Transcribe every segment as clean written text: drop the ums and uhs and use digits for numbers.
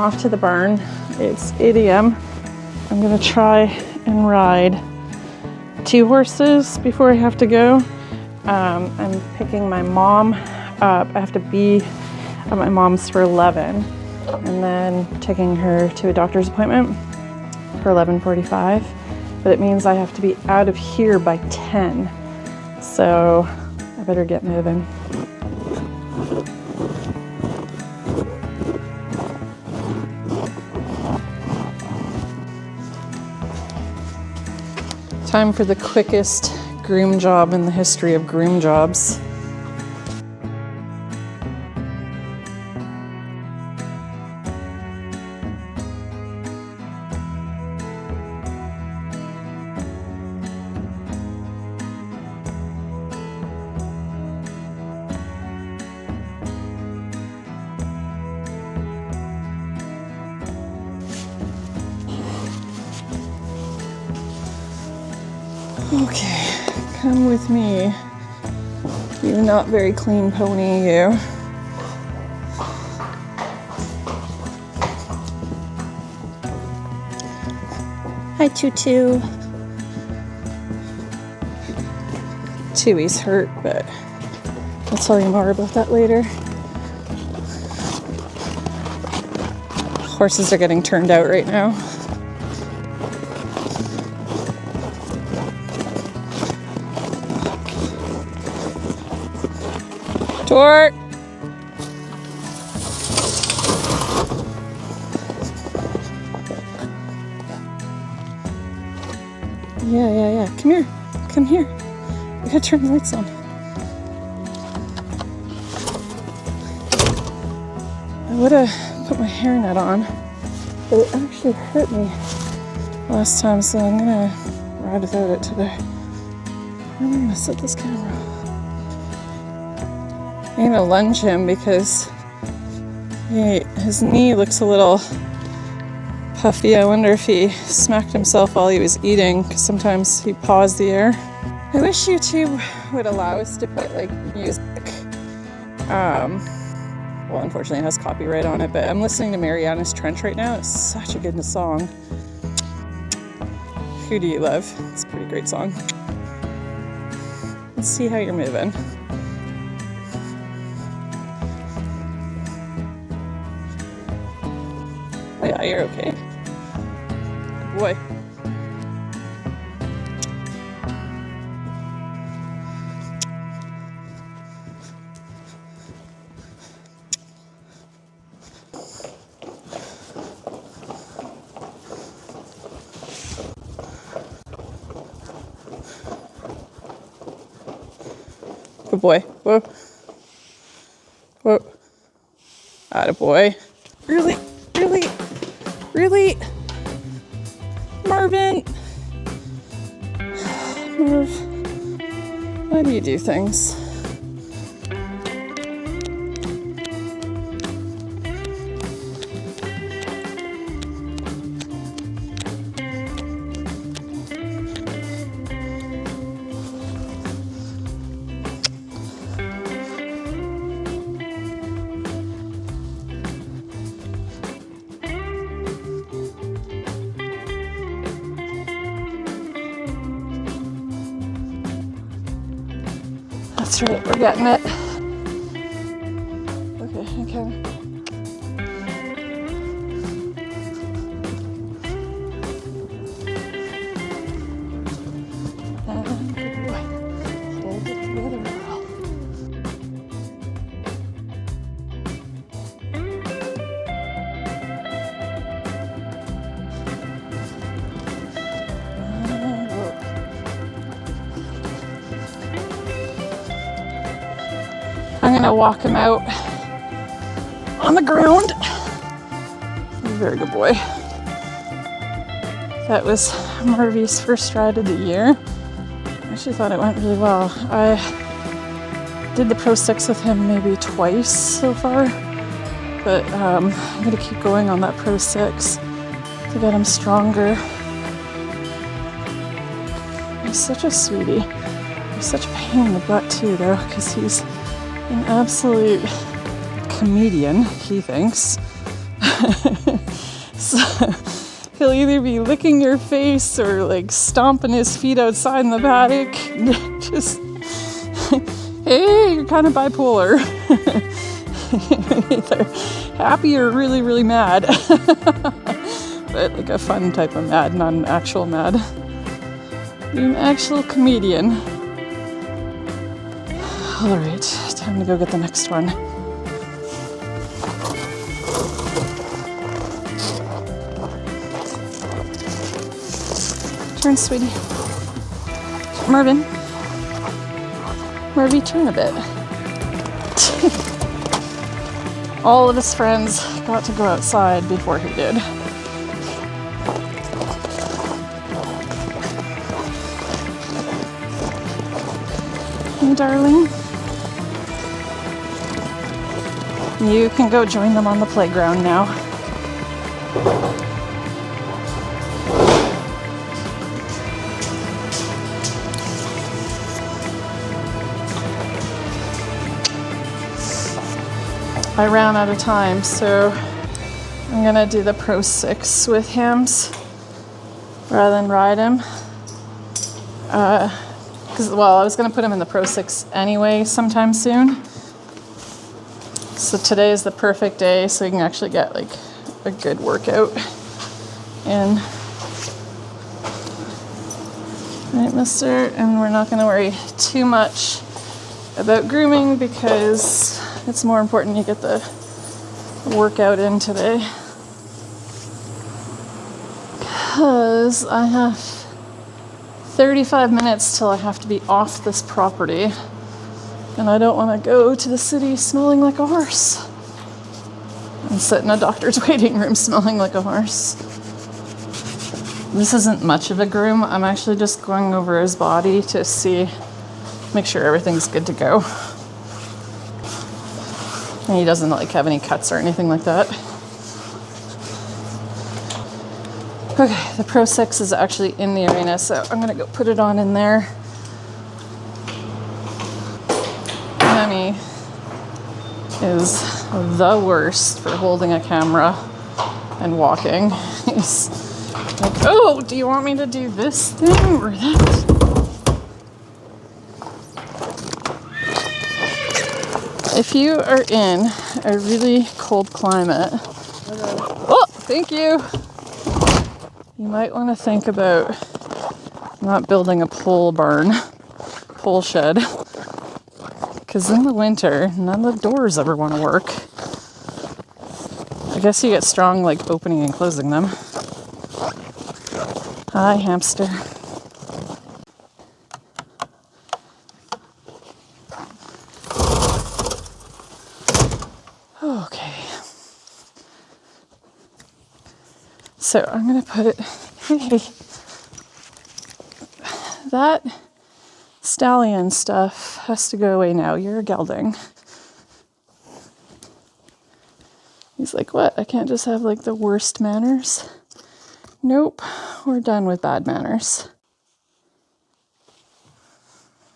off to the barn. It's 8 a.m. I'm gonna try and ride 2 horses before I have to go. I'm picking my mom up. I have to be at my mom's for 11 and then taking her to a doctor's appointment for 11:45. But it means I have to be out of here by 10. So I better get moving. Time for the quickest groom job in the history of groom jobs. Okay, come with me. You not very clean pony, you. Hi, Tutu. Tui's hurt, but I'll tell you more about that later. Horses are getting turned out right now. Tort! Yeah. Come here. Come here. We gotta turn the lights on. I would have put my hairnet on, but it actually hurt me last time, so I'm gonna ride without it today. I'm gonna set this camera. I'm gonna lunge him because his knee looks a little puffy. I wonder if he smacked himself while he was eating, because sometimes he paws the air. I wish YouTube would allow us to put like music. Well, unfortunately it has copyright on it, but I'm listening to Mariana's Trench right now. It's such a good song. Who do you love? It's a pretty great song. Let's see how you're moving. Yeah, you're okay. Good boy. Good boy. Whoa. Whoa. Attaboy. Really? Marvin! Marv, why do you do things? That's right, we're getting it. Okay. Good boy. Hold it together, girl. I'm gonna walk him out on the ground. Very good boy. That was Marvy's first ride of the year. I actually thought it went really well. I did the ProSix with him maybe twice so far, but I'm gonna keep going on that ProSix to get him stronger. He's such a sweetie. He's such a pain in the butt too, though, because he's an absolute comedian, he thinks. So he'll either be licking your face or like stomping his feet outside in the paddock. Just, hey, you're kind of bipolar. Either happy or really, really mad. But like a fun type of mad, not an actual mad. You're an actual comedian. Alright, time to go get the next one. Turn, sweetie. Marvin. Marvin, turn a bit. All of his friends got to go outside before he did. Hey, darling. You can go join them on the playground now. I ran out of time, so I'm gonna do the ProSix with Hams rather than ride him. Because, well, I was gonna put him in the ProSix anyway sometime soon. So today is the perfect day so you can actually get like a good workout in. Right, mister? And we're not gonna worry too much about grooming because it's more important you get the workout in today. Because I have 35 minutes till I have to be off this property. And I don't want to go to the city smelling like a horse. And sit in a doctor's waiting room smelling like a horse. This isn't much of a groom. I'm actually just going over his body to see, make sure everything's good to go. And he doesn't like have any cuts or anything like that. Okay, the ProSix is actually in the arena, so I'm gonna go put it on in there. Hammy is the worst for holding a camera and walking. He's like, oh, do you want me to do this thing or that? If you are in a really cold climate, oh, thank you. You might want to think about not building a pole shed, because in the winter, none of the doors ever want to work. I guess you get strong like opening and closing them. Hi, hamster. Okay. So I'm going to put, hey, that stallion stuff has to go away now. You're a gelding. He's like, what? I can't just have like the worst manners? Nope, we're done with bad manners.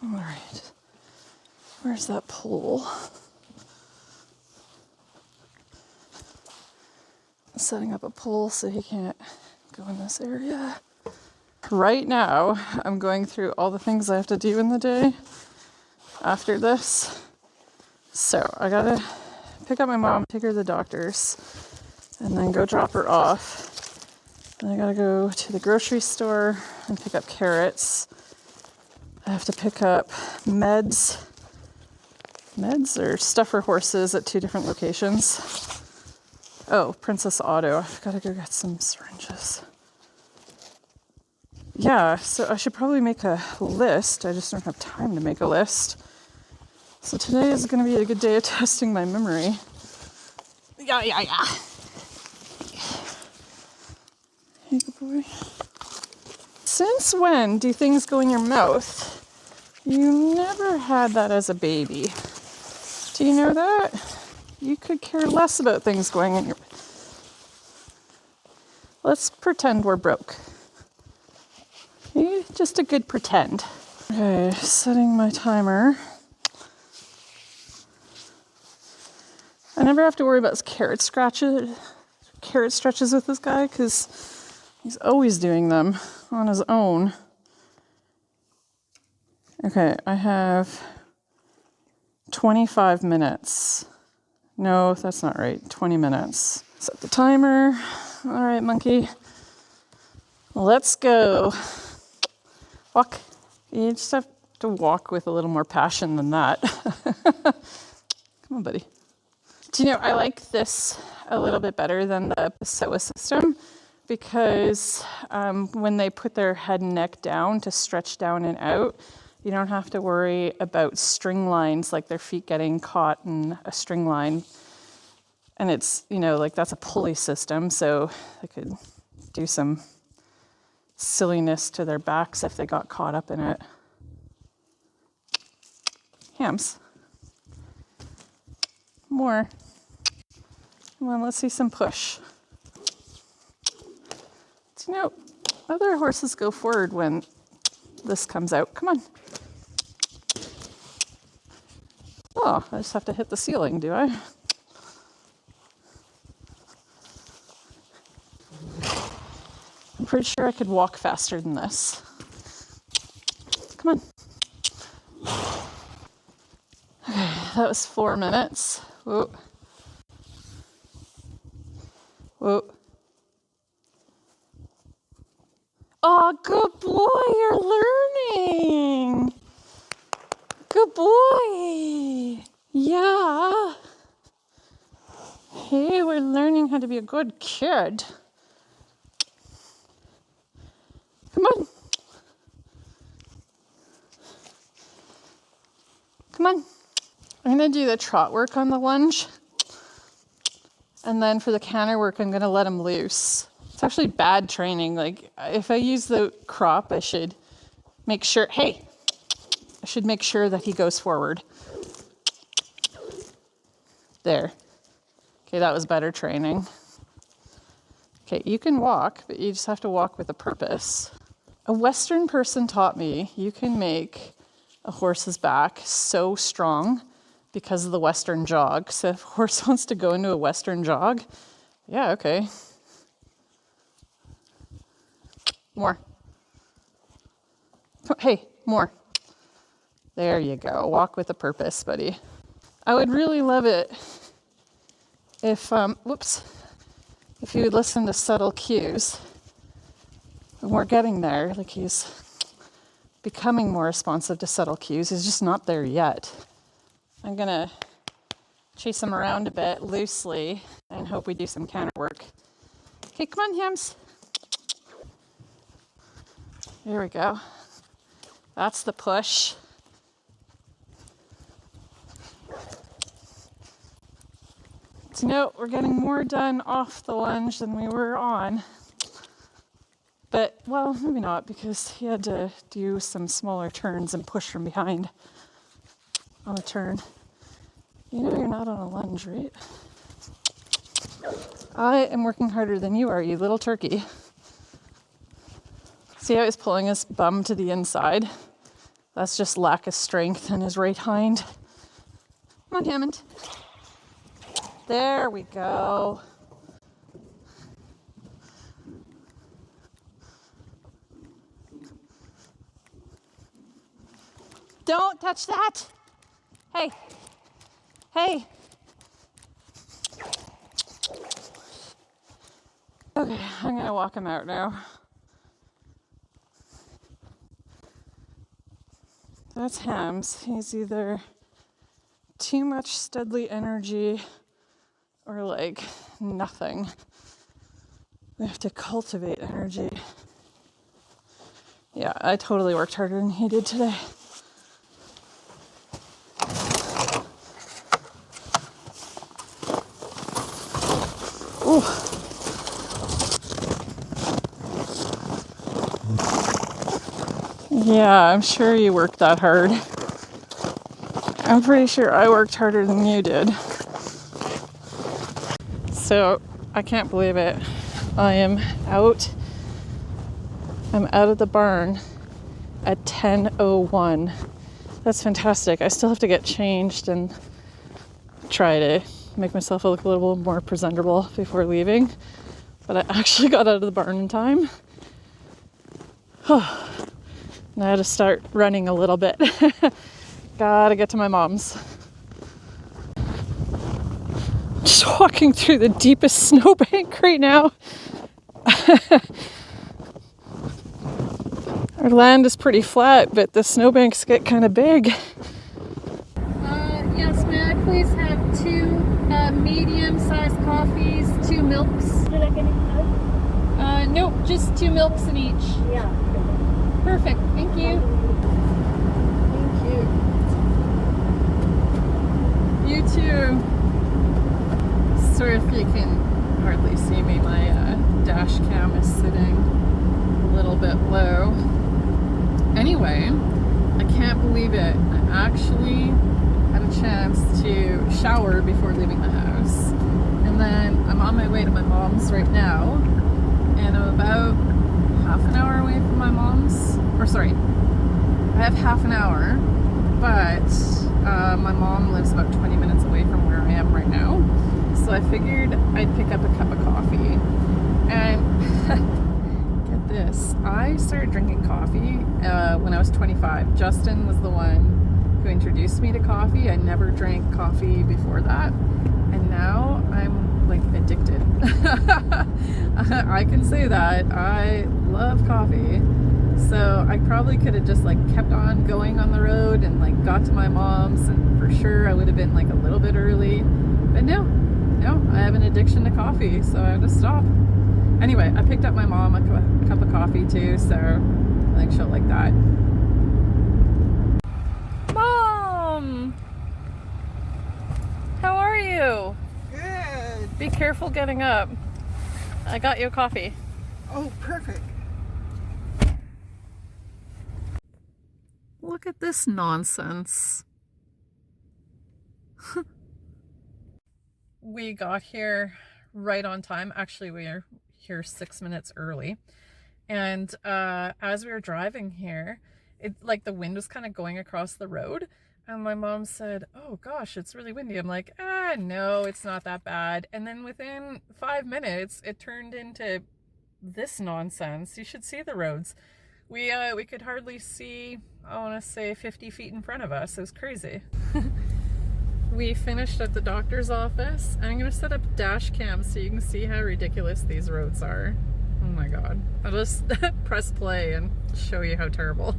All right. Where's that pole? Setting up a pole so he can't go in this area. Right now, I'm going through all the things I have to do in the day after this. So I gotta pick up my mom, take her to the doctor's, and then go drop her off. Then I gotta go to the grocery store and pick up carrots. I have to pick up meds or stuff for horses at 2 different locations. Oh, Princess Auto. I've got to go get some syringes. Yeah, so I should probably make a list. I just don't have time to make a list. So today is going to be a good day of testing my memory. Yeah. Hey, good boy. Since when do things go in your mouth? You never had that as a baby. Do you know that? You could care less about things going in your... Let's pretend we're broke. Okay, just a good pretend. Okay, setting my timer. I never have to worry about carrot scratches carrot stretches with this guy because he's always doing them on his own. Okay, I have 25 minutes. No, that's not right. 20 minutes. Set the timer. All right, monkey. Let's go. Walk. You just have to walk with a little more passion than that. Come on, buddy. Do you know, I like this a little bit better than the Pessoa system because when they put their head and neck down to stretch down and out, you don't have to worry about string lines, like their feet getting caught in a string line. And it's, you know, like that's a pulley system, so they could do some silliness to their backs if they got caught up in it. Hams. More. Come on, let's see some push. Do you know, other horses go forward when this comes out. Come on. Oh, I just have to hit the ceiling, do I? I'm pretty sure I could walk faster than this. Come on. Okay, that was 4 minutes. Whoa. Whoa. Oh, good boy, you're learning. Good boy. Yeah. Hey, we're learning how to be a good kid. Come on. Come on. I'm going to do the trot work on the lunge. And then for the canter work, I'm going to let him loose. It's actually bad training. Like, if I use the crop, I should make sure, hey, I should make sure that he goes forward. There. Okay, that was better training. Okay, you can walk, but you just have to walk with a purpose. A Western person taught me you can make a horse's back so strong because of the Western jog. So if a horse wants to go into a Western jog, yeah, okay. More. Hey, more. There you go. Walk with a purpose, buddy. I would really love it if, if you would listen to subtle cues. And we're getting there. Like, he's becoming more responsive to subtle cues. He's just not there yet. I'm gonna chase him around a bit loosely and hope we do some counter work. Okay, come on, Hams. There we go. That's the push. So, no, we're getting more done off the lunge than we were on. But, well, maybe not, because he had to do some smaller turns and push from behind on a turn. You know you're not on a lunge, right? I am working harder than you are, you little turkey. See how he's pulling his bum to the inside? That's just lack of strength in his right hind. Come on, Hammond. There we go. Don't touch that. Hey. Hey. Okay, I'm gonna walk him out now. That's Hams. He's either too much Studley energy or like nothing. We have to cultivate energy. Yeah, I totally worked harder than he did today. Ooh. Yeah, I'm sure you worked that hard. I'm pretty sure I worked harder than you did. So, I can't believe it. I'm out of the barn at 10:01. That's fantastic. I still have to get changed and try to make myself look a little more presentable before leaving. But I actually got out of the barn in time. And I had to start running a little bit. Gotta get to my mom's. Just walking through the deepest snowbank right now. Our land is pretty flat, but the snowbanks get kind of big. Yes, may I please have 2 medium-sized coffees, 2 milks? Would you like any milk? Nope, just 2 milks in each. Yeah. Perfect, thank you. Thank you. You too. Sorry if you can hardly see me. My dash cam is sitting a little bit low. Anyway, I can't believe it. I actually had a chance to shower before leaving the house. And then I'm on my way to my mom's right now. And I'm about half an hour away from my mom's. Or sorry, I have half an hour. But my mom lives about 20 minutes away from where I am right now. So I figured I'd pick up a cup of coffee. And get this, I started drinking coffee when I was 25. Justin was the one who introduced me to coffee. I never drank coffee before that. And now I'm like addicted. I can say that. I love coffee. So I probably could have just like kept on going on the road and like got to my mom's, and for sure I would have been like a little bit early. But no, I have an addiction to coffee, so I have to stop. Anyway, I picked up my mom a cup of coffee too, so I think she'll like that. Mom! How are you? Good. Be careful getting up. I got you a coffee. Oh, perfect. Look at this nonsense. We got here right on time. Actually, we are here 6 minutes early. And as we were driving here, it like the wind was kind of going across the road. And my mom said, "Oh gosh, it's really windy." I'm like, no, it's not that bad. And then within 5 minutes, it turned into this nonsense. You should see the roads. We could hardly see, I want to say 50 feet in front of us. It was crazy. We finished at the doctor's office. I'm going to set up dash cams so you can see how ridiculous these roads are. Oh my god. I'll just press play and show you how terrible.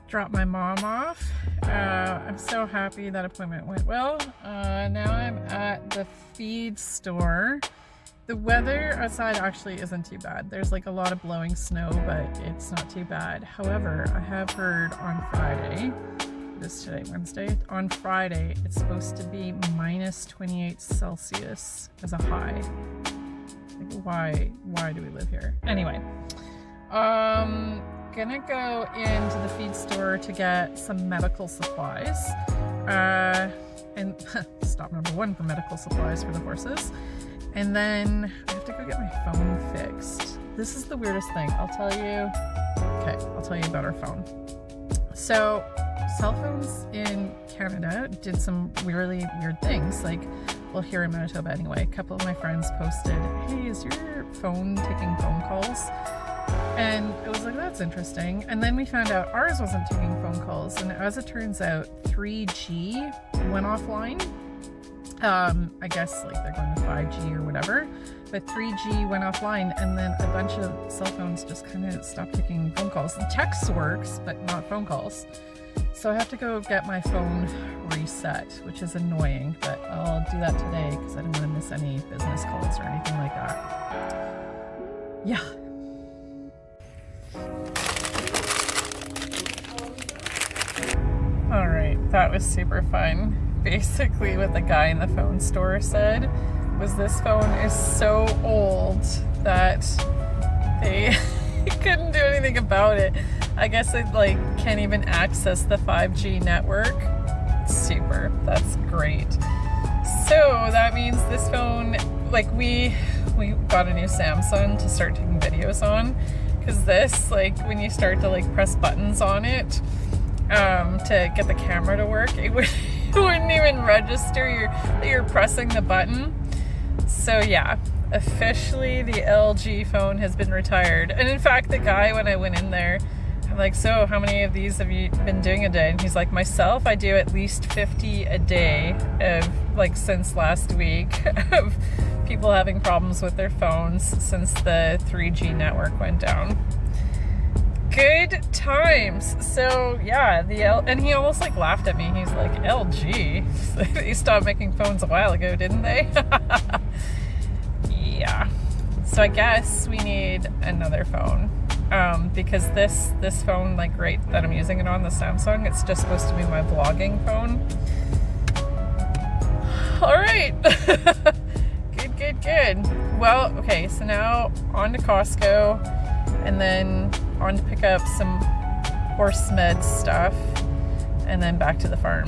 Dropped my mom off. I'm so happy that appointment went well. Now I'm at the feed store. The weather outside actually isn't too bad. There's like a lot of blowing snow, but it's not too bad. However, I have heard on Friday, this today, Wednesday, on Friday, it's supposed to be minus 28 Celsius as a high. Like, why do we live here? Anyway, gonna go into the feed store to get some medical supplies. And stop number 1 for medical supplies for the horses. And then I have to go get my phone fixed. This is the weirdest thing. I'll tell you about our phone. So cell phones in Canada did some really weird things. Like, well, here in Manitoba anyway, a couple of my friends posted, "Hey, is your phone taking phone calls?" And it was like, that's interesting. And then we found out ours wasn't taking phone calls. And as it turns out, 3G went offline. I guess like they're going to 5G or whatever. But 3G went offline, and then a bunch of cell phones just kind of stopped taking phone calls. The text works, but not phone calls. So I have to go get my phone reset, which is annoying. But I'll do that today because I don't want to miss any business calls or anything like that. Yeah. All right, that was super fun. Basically what the guy in the phone store said was this phone is so old that they couldn't do anything about it. I guess it like can't even access the 5G network. Super, that's great. So that means this phone, like we got a new Samsung to start taking videos on, because this, like when you start to like press buttons on it to get the camera to work, it wouldn't even register you're pressing the button. So yeah, officially the LG phone has been retired. And in fact, the guy, when I went in there, I'm like, so how many of these have you been doing a day? And he's like, myself, I do at least 50 a day of like since last week of people having problems with their phones since the 3G network went down. Good times. So yeah, and he almost like laughed at me. He's like, LG? They stopped making phones a while ago, didn't they? Yeah. So I guess we need another phone. Because this phone, like right that I'm using it on, the Samsung, it's just supposed to be my vlogging phone. All right. Good. Well, okay, so now on to Costco, and then on to pick up some horse med stuff, and then back to the farm.